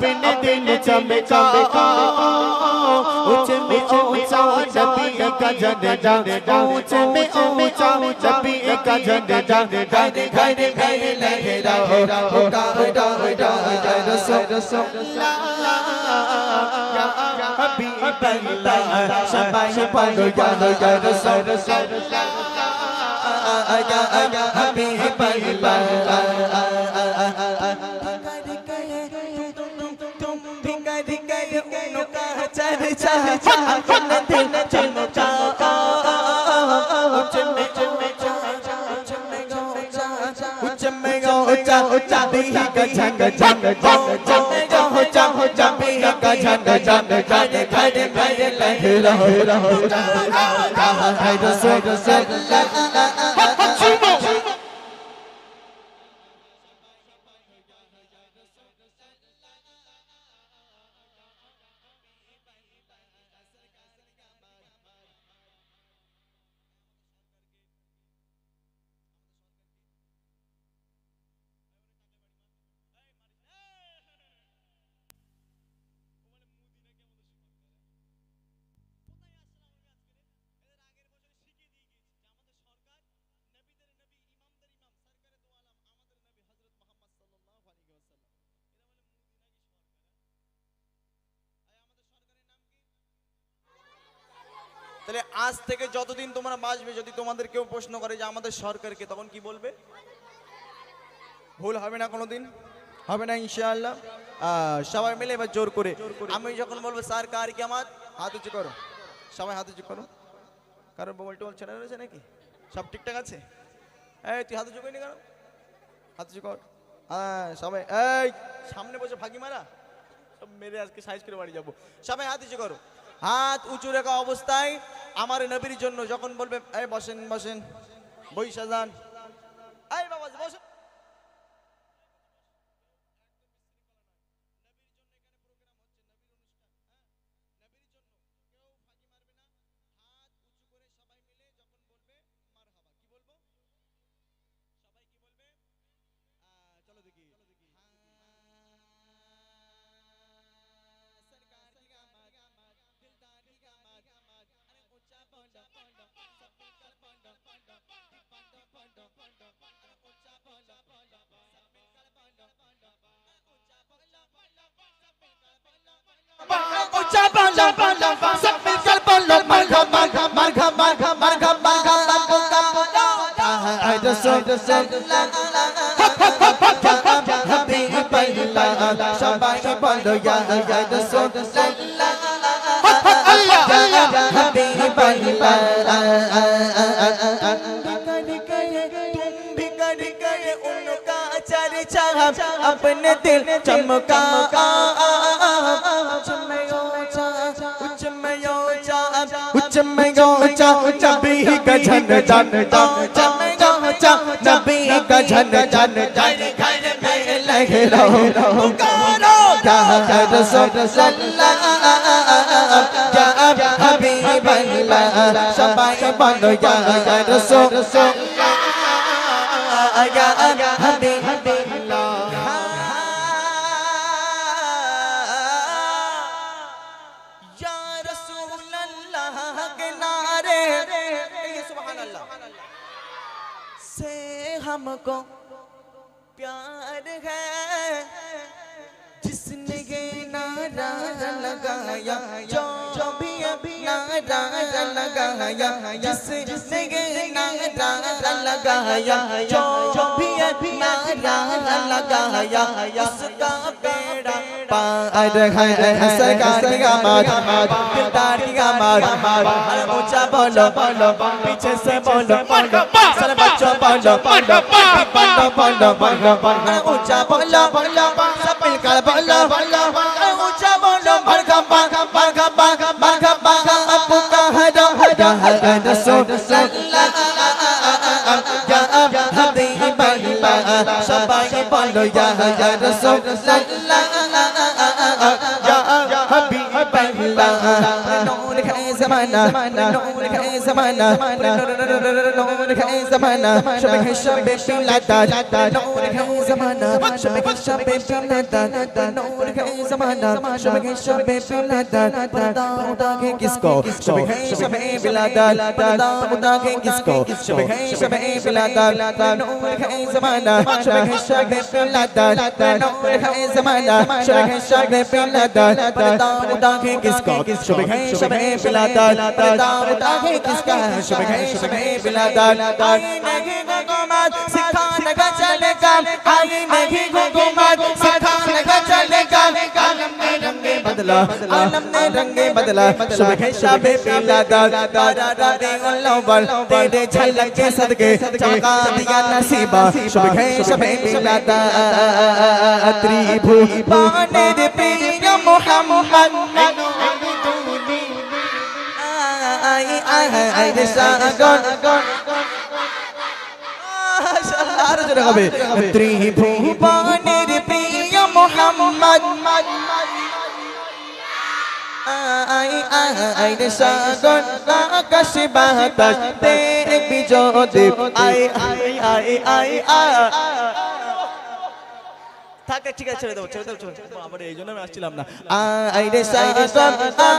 अपने दिल चमका ऊंच में ऊंचा नबी का झंडा ऊंच में ऊंचा नबी का झंडा घर घर घर लहराओ उड़ा उड़ा उड़ा रसूलुल्लाह या हबीब अल्लाह शबाश पढ़ो या रसूलुल्लाह या हबीब अल्लाह चर्चा अपने दिल चमका ऊंच में ऊंचा नबी का झंडा नबी का झंडा घर घर घर लहराओ रसूलुल्लाह তাহলে আজ থেকে যতদিন তোমরা বাঁচবে যদি তোমাদের কেউ প্রশ্ন করে যে আমাদের সরকারকে তখন কি বলবে ভুল হবে না কোনোদিন হবে না ইনশাআল্লাহ সবাই মিলে এবার জোর করে আমি যখন বলবো সরকার কি আমার হাত উঁচু করো সবাই হাত উঁচু করো কারো মোবাইল টোবাইল ছেড়ে রয়েছে নাকি সব ঠিকঠাক আছে এই তুই হাত উঁচু করিনি কেন হাত উঁচু কর সবাই এই সামনে বসে ফাঁকি মারা সব মেরে আজকে সাইজ করে বাড়ি যাবো সবাই হাত উঁচু করো হাত উঁচু রাখা অবস্থায় আমার নবীর জন্য যখন বলবে এই বসেন বসেন বৈশা যান এই বাবা বসেন अपने दिल चमका उच्च में ऊंचा नबी का झंडा नबी का झंडा घर में लहराओ या रसूलुल्लाह या हबीब अल्लाह शबाश पढ़ो या रसूलुल्लाह या हबीब हमको प्यार है जिसने ये नारा लगाया जो भी अभी नारा लगाया जिसने ये नारा लगाया जो भी अभी नारा लगाया उसका बेड़ा पार है सरकार का मार दिलदार का मार ऊंचा बोलो पीछे से बोलो सारे बच्चों बोलो ऊंचा बोलो सब मिलकर बोलो ऊंचा बोलो मरहबा अबू का हदो या रसूलुल्लाह या हबीब अल्लाह शबाश बोलो या रसूलुल्लाह या हबीब বাংলা নূর খায় জামানা নূর খায় জামানা নূর খায় জামানা সবে হিসাবে বিলাদাত নূর খায় জামানা সবে হিসাবে বিলাদাত নূর খায় জামানা সবে হিসাবে বিলাদাত পর্দা উঠাকে কিসको সবে হিসাবে বিলাদাত পর্দা উঠাকে किसको সবে হিসাবে বিলাদাত নূর খায় জামানা সবে হিসাবে বিলাদাত नूर है ज़माना शबह शबह पिलादा पर्दा उठा के किसका शबह शबह पिलादा पर्दा उठा के किसका शबह शबह पिलादा आई नहीं हुकूमत सिखाने का चलेगा आई नहीं हुकूमत सिखाने का चलेगा आलम ने रंगे बदला आलम ने रंगे बदला शबह शबह पिलादा तारा रबीउल अव्वल तेरे झलक के सदके चमका दिया नसीबा शबह शबह पिलादा त्रिभुवनेर प्रिय मोहम्मद आई रे सागर আর জোরে হবে ত্রিভুবনের প্রিয় মোহাম্মদ আই রে সাগর আকাশ বাতাস দেখবি যদি আই আই আই আই থাকে ঠিক আছে ছেড়ে দাও আমার এই জন্য আমি আসছিলাম না আই রে সাগর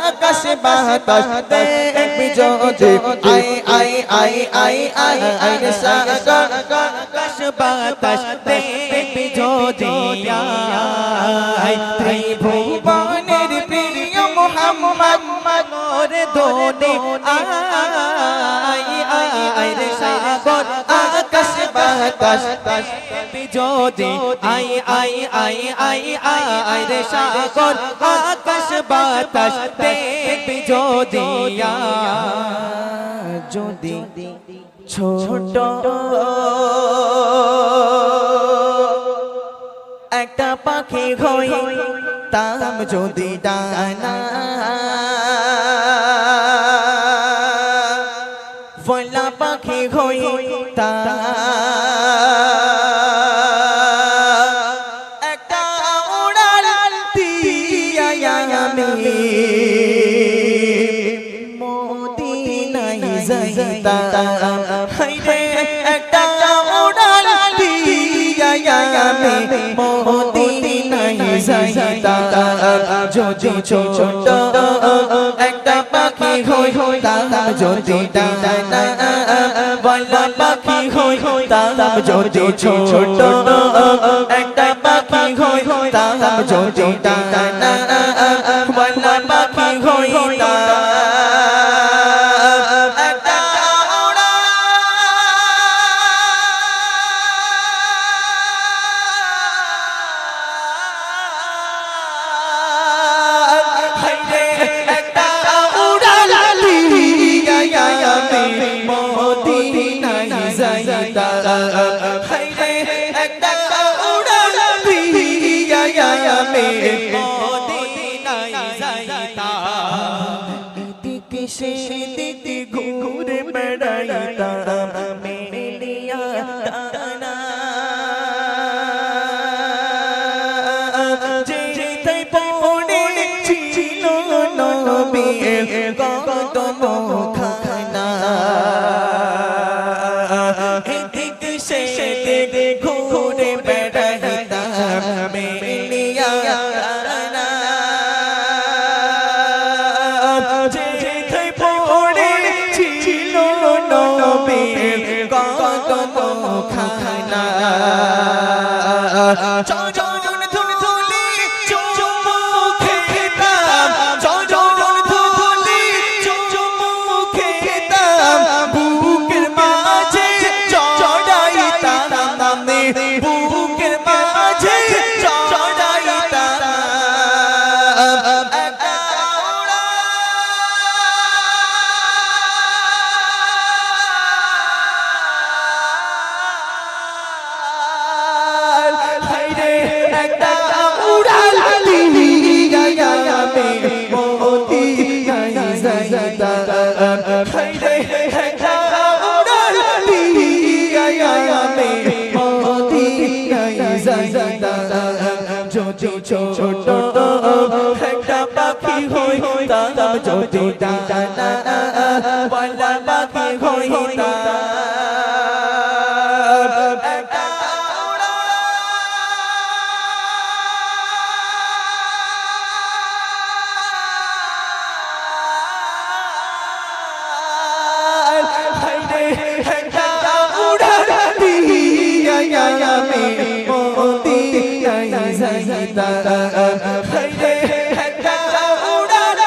আকাশে বাতাস দেখবি যদি I I I I I I রে সাগর আকাশ বাতাস দেখবি যদি আই ত্রিভুবনের প্রিয় মোহাম্মদ ওরে দোনে আই আই রে সাগর আকাশ বাতাস দেখবি যদি I I I I I রে সাগর আকাশ বাতাস দেখবি যদি যদি ছোট একটা পাখি হই তাম যদি ডানা ফলা পাখি হই তা মদিনায় যাইতাম হায়রে একটা উড়াল দিয়া আমি মদিনায় যাইতাম যদি ছোট একটা পাখি হইতাম যদি ডানা বলা পাখি হইতাম যদি ছোট একটা পাখি হইতাম যদি ডানা বলা পাখি হইতাম সেদিকে ঘুরে বেড়াইতাম মেলিয়া টানা যেতে পড়ে ছিল নবীর কদম খানা এদিকে সেদিকে ঘুরে বেড়াইতাম মেলিয়া টানা চরণ ধুলি চুমু খেতাম চরণ ধুলি চুমু খেতাম বুকের মাঝে চড়াইতাম নামে বুকের মাঝে চড়াইতাম যদি ডানা বলা পাখি হইতাম একটা উড়াল দিয়া আমি মদিনায় যাইতাম একটা উড়াল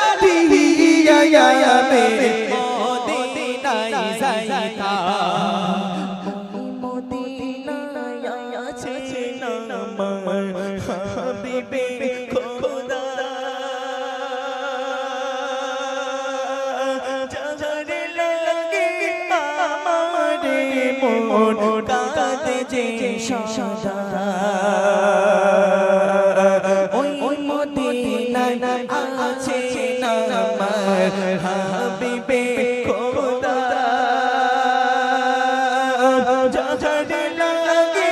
দিয়া আমি মদিনায় যাইতাম মদিনায় আছে আমার হাবিবে খোদা জাহারে লাগে আমারে মন কাঁদে যে সদা ওই মদিনায় আছে আমার হাবিবে খোদা জাহারে লাগে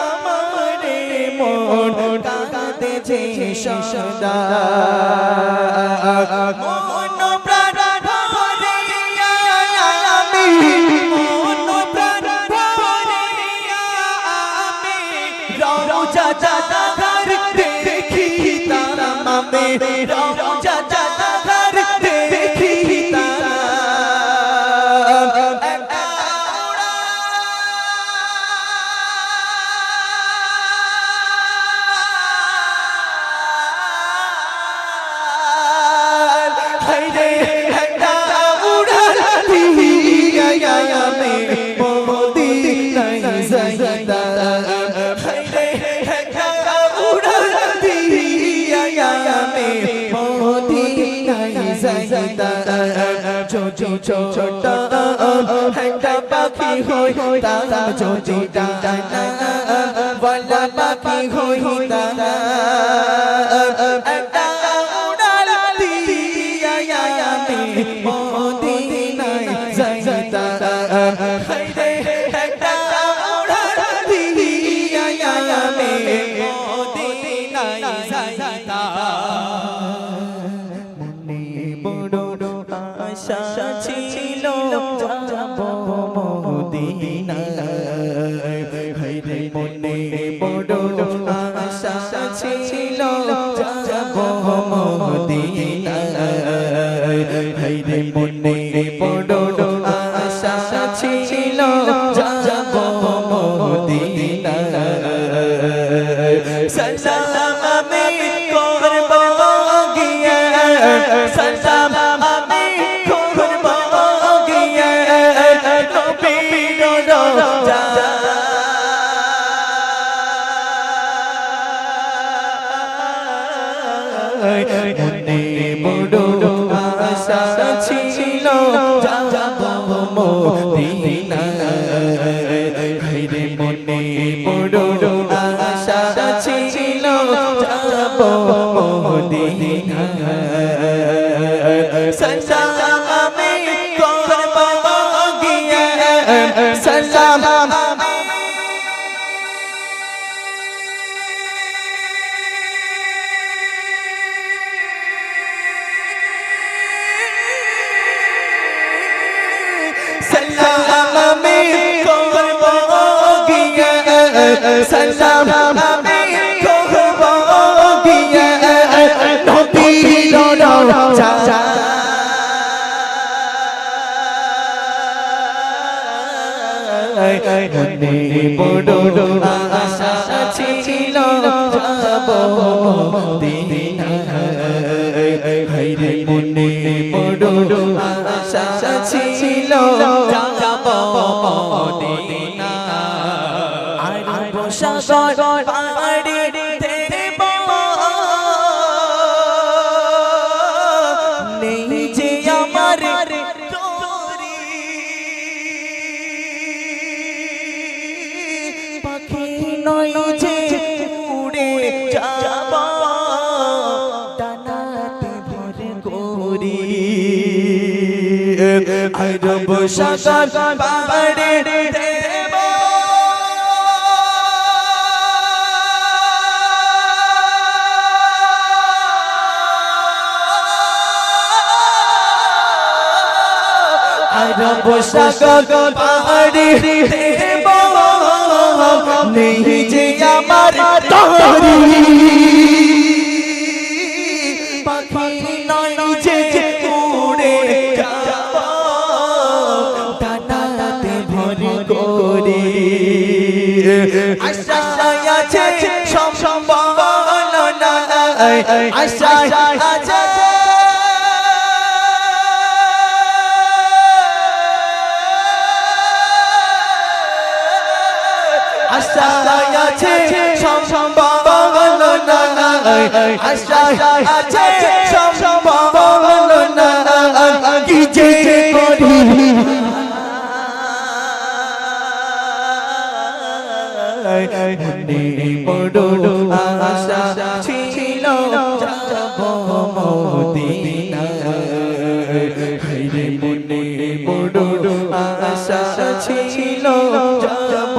আমারে মন কাঁদে যে সদা মন প্রাণ ভরিয়া আমি মন প্রাণ ভরিয়া আমি রওজা জাদার দেখিতাম আমি রওজা জাদার দেখিতাম একটা উড়াল দিয়া আমি মদিনায় যাইতাম একটা উড়াল দিয়া আমি মদিনায় যাইতাম ছোট একটা পাখি হইতাম যদি ডানা বলা পাখি হইতাম একটা উড়াল দিয়া আমি মদিনায় যাইতাম একটা উড়াল দিয়া আমি মদিনায় যাইতাম মনে বড় আশা ছিল যাব মদিনায় হায়রে মনে বড় আশা ছিল যাব মদিনায় হায়রে মনে বড় আশা ছিল যাব মদিনায় সালাম আমি করব গিয়ে সালাম আমি করব গিয়ে নবীর রওজা মনে বড় আশা ছিল যাব মদিনায় হায়রে মনে বড় আশা ছিল যাব মদিনায় সালাম আমি করব গিয়ে সালাম সালাম আমি করব গিয়ে সালাম আমি করব গিয়ে নবীর রওজা মনে বড় আশা ছিল যাব মদিনায় হায়রে মনে বড় আশা ছিল যাব মদিনায় আর বসাগর পাড়ি দেব নেই যে আমার পাখি নয় যে উড়ে যাব ডানাতে ভরে করি আর বসাগর পাড়ি দেব আরব সাগর পাহাড়ি দেব নেই যে আমার তরি পাখি নয় যে উড়ে যাব ডানাতে ভরি করে আশা আছে সম্ভাবনা আশা আছে আশা আছে সম্ভাবনা আশা আছে সম্ভাবনা কি যে করি মনে বড় আশা ছিল যাব মদিনা মনে বড় আশা ছিল যাব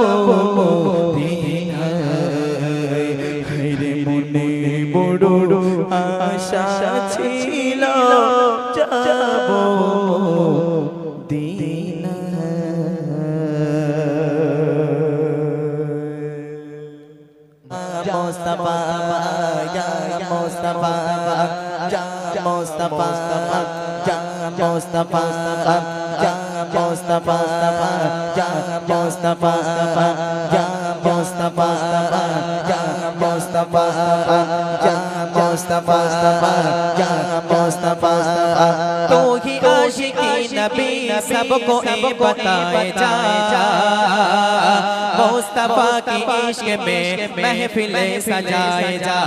মদিনা মনে বড় আশা ছিল যাব Medina Mustafa ya Mustafa ya Mustafa ya Mustafa ya Mustafa ya Mustafa ya Mustafa ya Mustafa ya Mustafa ya Mustafa तो ही आशिकी नबी सबको बताए जा मुस्तफा की इश्क में महफिलें सजाए जा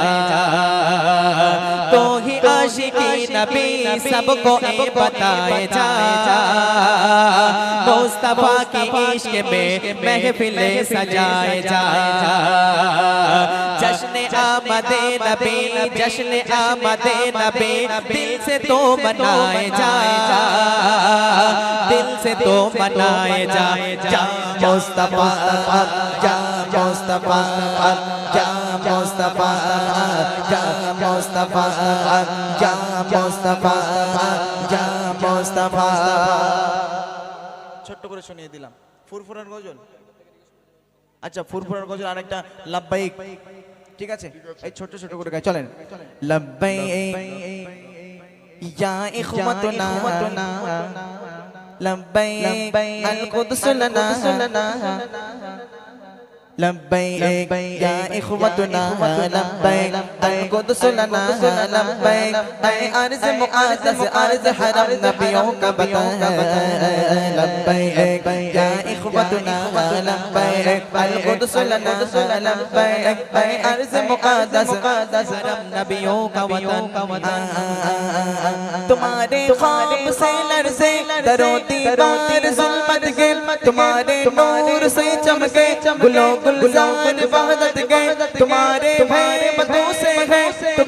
तो ही आशिकी नबी सबको बताए जा मुस्तफा की इश्क में महफिलें सजाए जा जश्न आमदे नबी जश्न आमदे नबी दिल से तो मनाए जा दिल से तो मनाए जा जा मुस्तफा जा मुस्तफा जा मुस्तफा जा मुस्तफा जा मुस्तफा जा मुस्तफा ছোট্ট করে শুনিয়ে দিলাম ফুরফুরার গজল আচ্ছা ফুরফুরার গজল আরেকটা লাব্বাইক ঠিক আছে এই ছোট ছোট করে গাই চলেন লাব্বাইক ইয়া ইখওয়াতুনা লাব্বাইক আল কুদস লানা لبيك يا إخوتنا لبيك القدس لنا لبيك أي أرض مقدس أرض حرم نبيك بتا لبيك يا إخوتنا لبيك القدس لنا لبيك أي أرض مقدس حرم نبيك وطن तुम्हारे ख्वाब से लरसे दरो दीवार ज़ुल्मत के तुम्हारे नूर से चमके गुलो गुलजार वहदत के तुम्हारे भैर बतों से है तो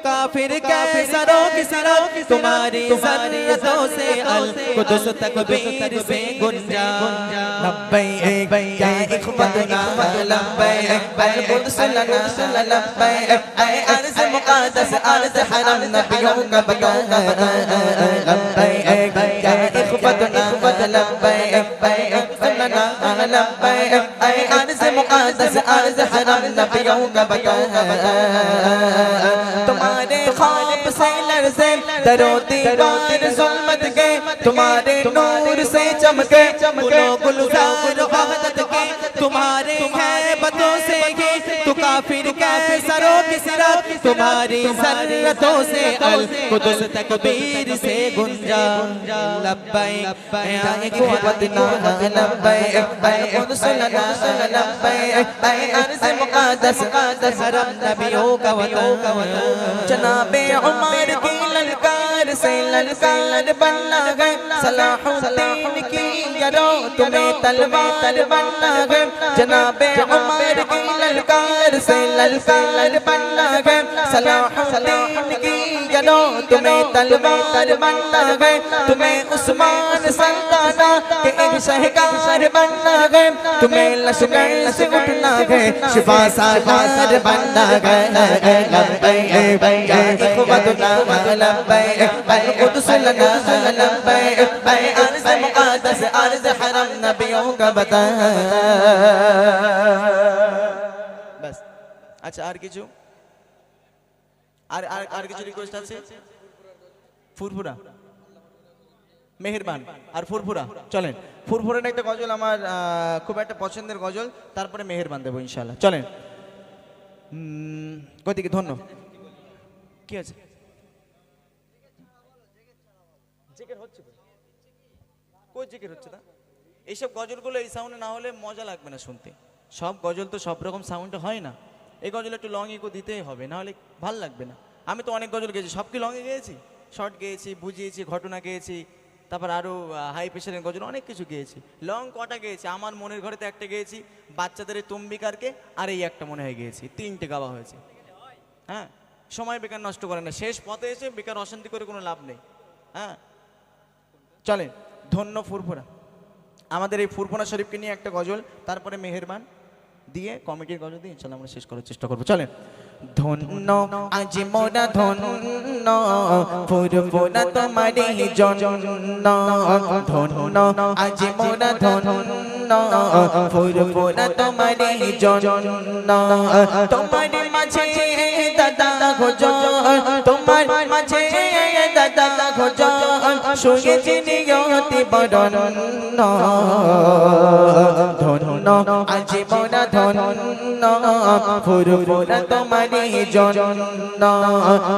काफिर कैसरों की सरो तुम्हारी ज़र्रतों से अल कुदस तकबीर से गुंजा लब्बैक या इख्वतुना लब्बैक अल कुदस लना लब्बैक ऐ अर्ज़ मुक़द्दस अर्ज़ हरम नबियों का बता लब्बैक या इख्वतुना लब्बैक ऐ अर्ज़ लना लब्बैक ऐ अर्ज़ मुक़द्दस अर्ज़ हरम नबियों का बता तुम्हारे ख्वाब से लरसे दरो दीवार ज़ुल्मत के तुम्हारे नूर से चमके गुलो गुलजार वहदत के तुम्हारे हैबतों से ही तो काफिर कैसरों की सिरत तुम्हारी ज़र्रतों से अल कुदस तकबीर से गुंजा लब्बैक या इख्वतना लब्बैक अल कुदस लना लब्बैक ऐ अर्ज़ मुक़द्दस हरम नबियों का वतन जनाबे उमर की ललकार से ललकार बनना गए सलाहुद्दीन की यरो तुम्हें तलवार बनना गए जनाबे उमर की ललकार से ललकार बनना है सलाहुद्दीन की गनो तुम्हें तलवार बनना है तुम्हें उस्मान सल्ताना के एक शहकार बनना है तुम्हें लश्कर से उठना है शिफा सागर बनना है लब्बैक या इखवतुना लब्बैक अल कुद्स लना लब्बैक ऐ अर्ज़ मुक़द्दस अर्ज़ हरम नबियों का बता बस अच्छा আর কিছু আর কিছু রিকোয়েস্ট আছে ফুরফুরা মেহেরবান আর ফুরফুরা চলেন ফুরফুরার একটা গজল আমার খুব একটা পছন্দের গজল তারপরে মেহেরবান দেব ইনশাআল্লাহ চলেন কইদিকে ধন্য কি আছে জিকির হচ্ছে কই জিকির হচ্ছে না এইসব গজলগুলো এই সাউন্ডে না হলে মজা লাগবে না শুনতে সব গজল তো সব রকম সাউন্ডে হয় না এই গজল একটু লং ইকো দিতেই হবে না হলে ভালো লাগবে না আমি তো অনেক গজল গেয়েছি সব কি লংয়ে গেয়েছি শর্ট গেয়েছি বুঝিয়েছি ঘটনা গেয়েছি তারপর আরও হাই প্রেশারের গজল অনেক কিছু গেয়েছি লং কটা গেয়েছি আমার মনের ঘরেতে একটা গেয়েছি বাচ্চাদের তুম্বিকারকে আর এই একটা মনে হয় গেয়েছি তিনটে গাওয়া হয়েছে হ্যাঁ সময় বেকার নষ্ট করে না শেষ পথে এসে বেকার অশান্তি করে কোনো লাভ নেই হ্যাঁ চলেন ধন্য ফুরফুরা আমাদের এই ফুরফুরা শরীফকে নিয়ে একটা গজল তারপরে মেহেরবান দিয়ে কমিটির গজল দিয়ে ইনশাআল্লাহ আমরা শেষ করার চেষ্টা করবো চলেন ধন্য আজ মোরা ধন্য ফুরফুরা তোমারে জন্য ধন্য আজ মোরা ধন্য ফুরফুরা তোমারে জন্য তোমার মাঝে দাদা খোঁজো তোমার মাঝে দাদা খোঁজো শুয়েছি নিয়তি বরণ্য ধন্য আজ মোরা ধন্য ফুরফুরা তোমারে জন্য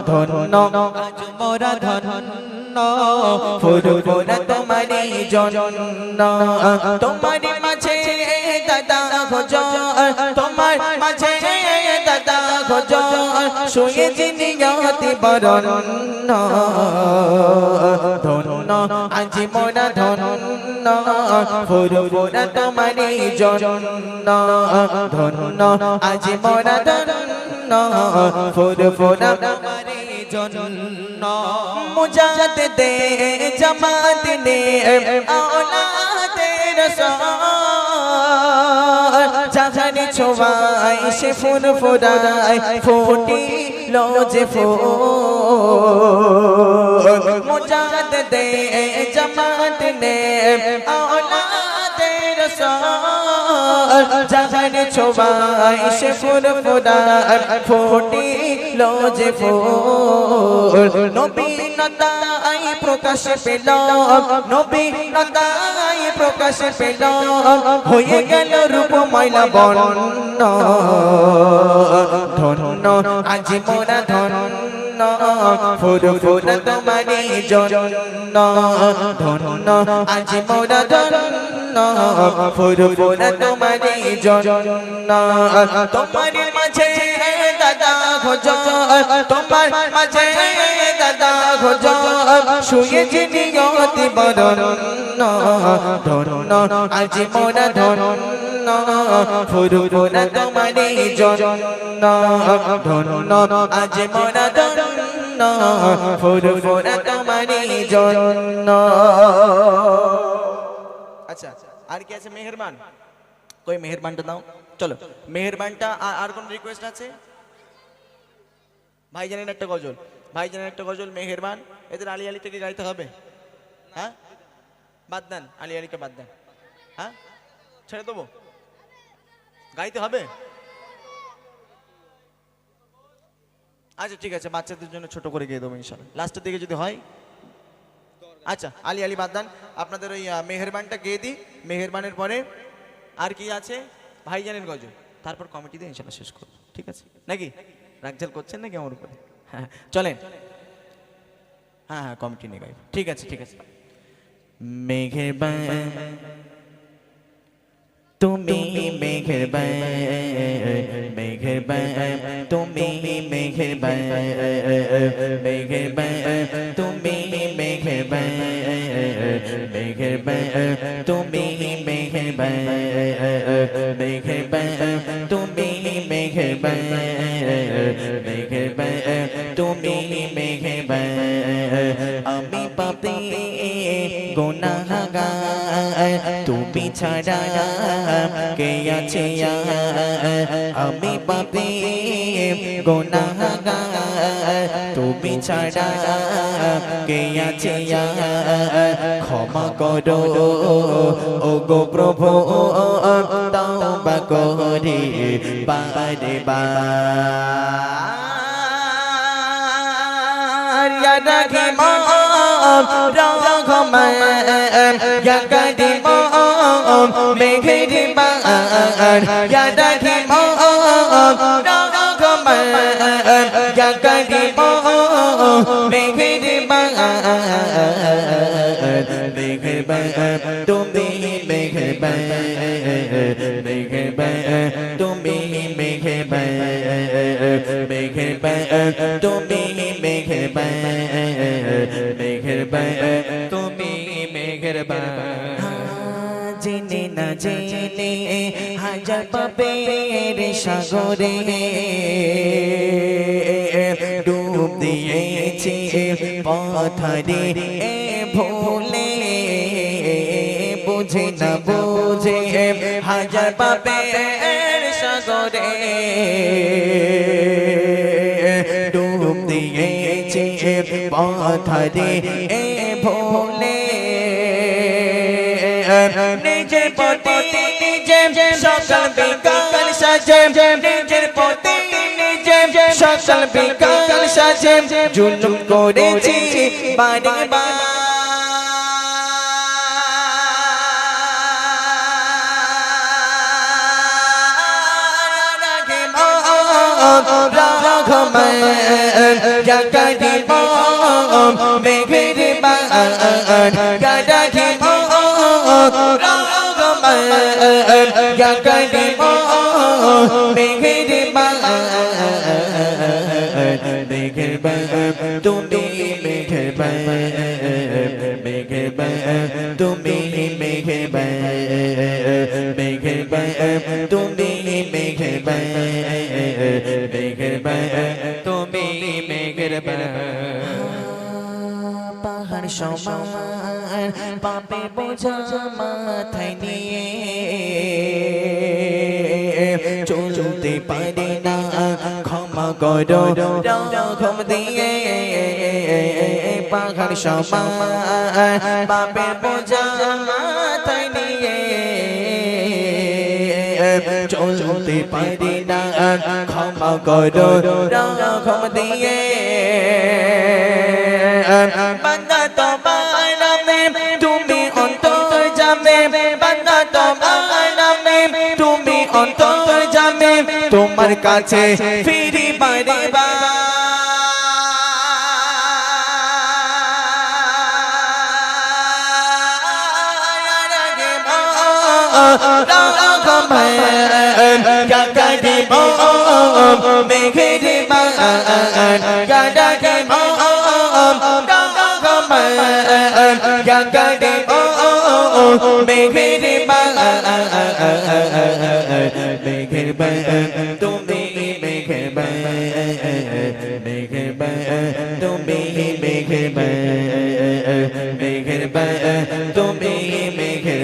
ধন্য আজ মোরা ধন্য ফুরফুরা তোমারে জন্য তোমার মাঝে দাদা খোঁজো তোমার মাঝে দাদা খোঁজো শুয়েছি নিয়তি বরণ্য ধন্য আজ মোরা ধন্য ফুরফুরা তোমারে জন্য ধন্য আজ মোরা ধন্য ফুরফুরা তোমারে জন্য মুজাহিদ দে জামাত নে আওলাদে রাসূল জাহান ছোঁয়ায় সে ফুরফুরায় ফুটি লো যে ফুল মুজাহিদ দে জামাত নে আওলাদে রাসূল জাহান ছোঁয়ায় সে ফুরফুরায় ফুটি লো যে ফুল নবী নতাই প্রকাশ পেল নবী নতাই প্রকাশ পেল হয়ে গেল রূপময় লাবণ্য ধন্য আজ মোরা ধন্য ফুরফুরা তোমারে জন্য ধন্য আজ মোরা ধন্য ফুরফুরা তোমারে জন্য তোমার মাঝে দাদা খোঁজো তোমার মাঝে দাদা খোঁজো শুয়েছি নিয়তি বরণ্য ধন্য আজ মোরা ধন্য ফুরফুরা তোমারে জন্য ধন্য আজ মোরা ধন্য ফুরফুরা তোমারে জন্য আচ্ছা আর কি আছে মেহেরবান কই মেহেরবানটা দাও চলো মেহেরবানটা আর কোন রিকোয়েস্ট আছে ভাইজানের একটা গজল ভাইজানের একটা গজল মেহেরবান এদের আলী আলীটাকে গাইতে হবে হ্যাঁ বাদ দেন আলী আলীকে বাদ দেন হ্যাঁ ছেড়ে দেবো গাইতে হবে আচ্ছা ঠিক আছে বাচ্চাদের জন্য ছোট করে গিয়ে দেবো ইনশাআল্লাহ লাস্টের দিকে যদি হয় আচ্ছা আলী আলী বাদ দেন আপনাদের ওই মেহেরবানটা গিয়ে দিই মেহেরবানের পরে আর কি আছে ভাইজানের গজল তারপর কমিটি দিয়ে ইনশাআল্লাহ শেষ করব ঠিক আছে নাকি রাগঝাল করছেন নাকি আমার উপরে হ্যাঁ চলেন হ্যাঁ হ্যাঁ কমিটি নিয়ে গাইব ঠিক আছে মেহেরবান তুমি মেহেরবান মেহেরবান তুমি মেহেরবান মেহেরবান তুমি মেহেরবান মেহেরবান তুমি মেহেরবান মেহেরবান তুমি তুমি ছাড়া কে আছে আমি পাপী গুনাহগার তুমি ছাড়া কে আছে ক্ষমা করো ও গো প্রভু তওবা করি বারে বার ইয়া রাহিম রহমান ইয়া কারীম মেহেরবান ইয়া রাহিম রহমান ইয়া কারীম মেহেরবান তুমি মেহেরবান তুমি মেহেরবান তুমি মেহেরবান তুমি মেহেরবান জেনে না জেনে হাজার পাপের সাগরে ডুব দিয়েছি পথরে ভুলে বুঝে না বুঝে হাজার পাপের সাগরে ডুব দিয়েছি পথরে ভুলে নিজের পথে নিজে সকাল বিকাল সাজে নিজের পথে নিজে সকাল বিকাল সাজে জুলুম করেছি বারে বার রহমান ইয়া কারীম মেহেরবান ইয়া রাহিম রহমান ইয়া কারীম মেহেরবান তুমি মেহেরবান তুমি মেহেরবান তুমি মেহেরবান তুমি মেহেরবান পাহাড় সমান পাপে বোঝা মাথায় নিয়ে চলতে পারি না ক্ষমা করো রহম দিয়ে পাহাড় সমান পাপে বোঝা মাথায় নিয়ে চলতে পারি না ক্ষমা করো রহম দিয়ে বান্দা তোমার নামে তুমি অন্তর যাবে বান্দা তোমার নামে তুমি অন্তর যাবে তোমার কাছে ফিরি বারে বার রহমান ইয়া কারীম মেহেরবান ইয়া রাহিম রহমান ইয়া কারীম মেহেরবান তুমি মেহেরবান তুমি মেহেরবান তুমি মেহেরবান তুমি মেহেরবান তুমি মেহেরবান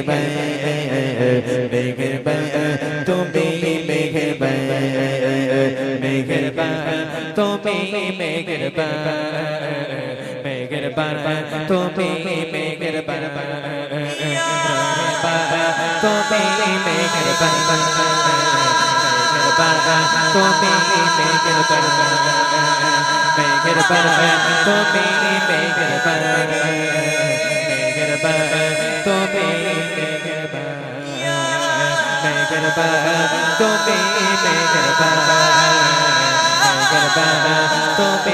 তুমি মেহেরবান তুমি মেহেরবান তুমি মেহেরবান তুমি মেহেরবান তুমি তুমি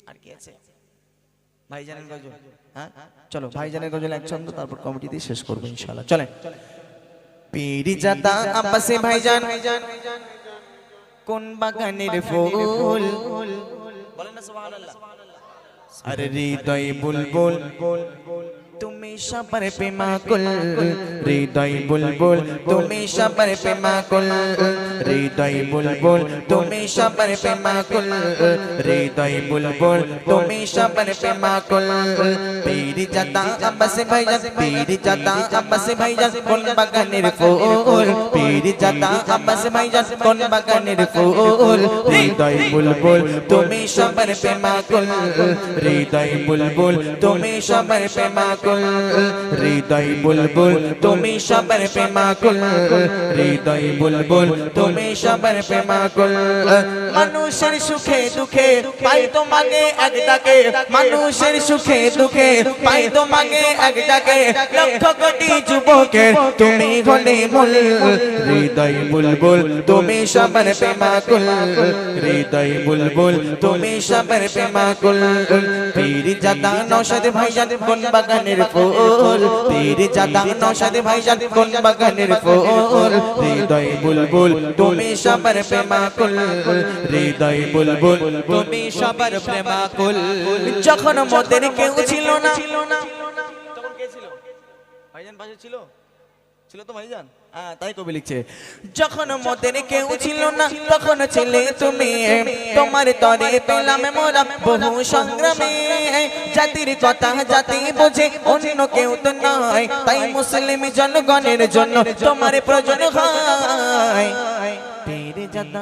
আর কি আছে ভাইজানের গজল হ্যাঁ চলো ভাইজানের গজল এক ছন্দ তারপর কমিটি দিয়ে শেষ করবো ইনশাআল্লাহ চলেন পীরি জাদা আব্বাসী ভাইজান কোন বাগানের ফুল বলেন না সুবহানাল্লাহ আরে হৃদয় বুলবুল তুমি সবার প্রেমাকুল হৃদয় বুলবুল তুমি সবার প্রেমাকুল হৃদয় বুলবুল তুমি সবার প্রেমাকুল হৃদয় বুলবুল তুমি সবার প্রেমাকুল পীরি জাদা আব্বাস ভাইজান পীরি জাদা আব্বাস ভাইজান কোন বাগানের ফুল পীরি জাদা আব্বাস ভাইজান কোন বাগানের ফুল হৃদয় বুলবুল তুমি সবার প্রেমাকুল হৃদয় বুলবুল তুমি সবার প্রেমাকুল হৃদয় বুলবুল তুমি সবার প্রেমাকুল হৃদয় বুলবুল তুমি সবার প্রেমাকুল মানুষের সুখে দুঃখে পাই তোমাকে এক ডাকে মানুষের সুখে দুঃখে পাই তোমাকে এক ডাকে লক্ষ কোটি যুবকের তুমি হলে মূল হৃদয় বুলবুল তুমি সবার প্রেমাকুল হৃদয় বুলবুল তুমি সবার প্রেমাকুল পীরি জাদা নওশাদ ভাইজান কোন বাগানের ফুল পীরি জাদা নওশাদ ভাইজান কোন বাগানের ফুল হৃদয় বুলবুল তুমি সবার প্রেমাকুল হৃদয় বুলবুল তুমি সবার প্রেমাকুল যখন মোদের কেউ ছিল না তখন কে ছিল? ভাইজান পাশে ছিল? ছিল তো ভাইজান? হ্যাঁ, তাই কবি লিখছে। যখন মোদের কেউ ছিল না তখন ছিলে তুমি তোমার তরে পেলাম মোরা বহু সংগ্রামে জাতির কথা জাতি বোঝে অন্য কেউ তো নয় তাই মুসলিম জনগণের জন্য তোমার প্রয়োজন হয় পীরি জাদা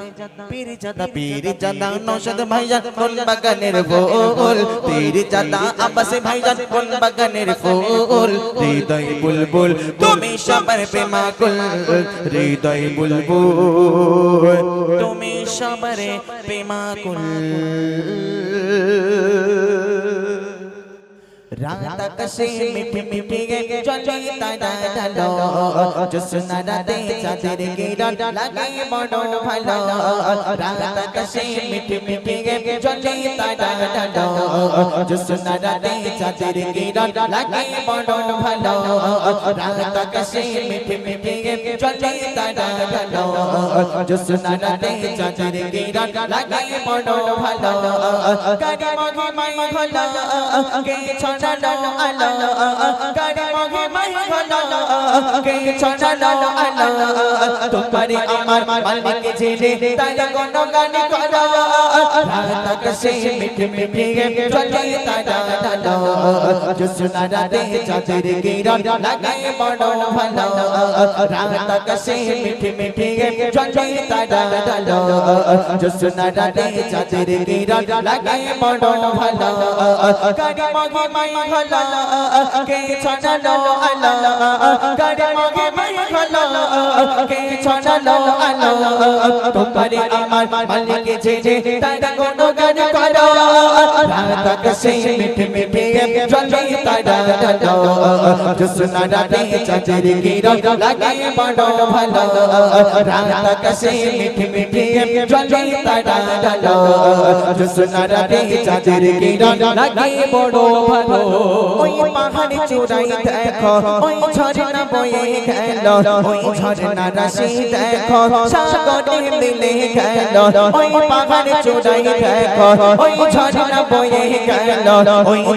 পীরি জাদা পীরি জাদা নওশাদ ভাইজান কোন বাগানের ফুল পীরি জাদা আব্বাস ভাইজান কোন বাগানের ফুল হৃদয় বুলবুল তুমি সবার প্রেমাকুল হৃদয় বুলবুল তুমি সবার প্রেমাকুল রাত আকাশে মিঠে মিঠে চলে তারা ঢালো জোছনা রাতে চাঁদের কিরণ লাগে বড় ভালো রাত আকাশে মিঠে মিঠে চলে তারা ঢালো জোছনা রাতে চাঁদের কিরণ লাগে বড় ভালো রাত আকাশে মিঠে মিঠে চলে তারা ঢালো জোছনা রাতে চাঁদের কিরণ লাগে বড় ভালো কারি মহিমায় হলো কে ছড়ালো আলো কারি মহিমায় হলো কে ছড়ালো আলো তোমারে আমার মালিক জেনে তাই গুণগান করো রাত আকাশে মিঠে মিঠে চলে তারা ঢালো জোছনা রাতে চাঁদের কিরণ লাগে বড় ভালো রাত আকাশে মিঠে মিঠে চলে তারা ঢালো জোছনা রাতে চাঁদের কিরণ লাগে বড় ভালো কারি মহিমায় হলো কে ছড়ালো আলো কারি মহিমায় হলো কে ছড়ালো আলো তোমারে আমার মালিক জেনে তাই গুণগান করো রাত আকাশে মিঠে মিঠে চলে তারা ঢালো জোছনা রাতে চাঁদের কিরণ লাগে বড় ভালো রাত আকাশে মিঠে মিঠে চলে তারা ঢালো জোছনা রাতে চাঁদের কিরণ লাগে বড় ভালো ওই পাহাড় চূড়াই দেখো ওই ঝর্ণা বয়ে গেল ওই ঝর্ণা রাশি দেখো সাগরে মিলে গেল ওই পাহাড় চূড়াই দেখো ওই ঝর্ণা বয়ে গেল ওই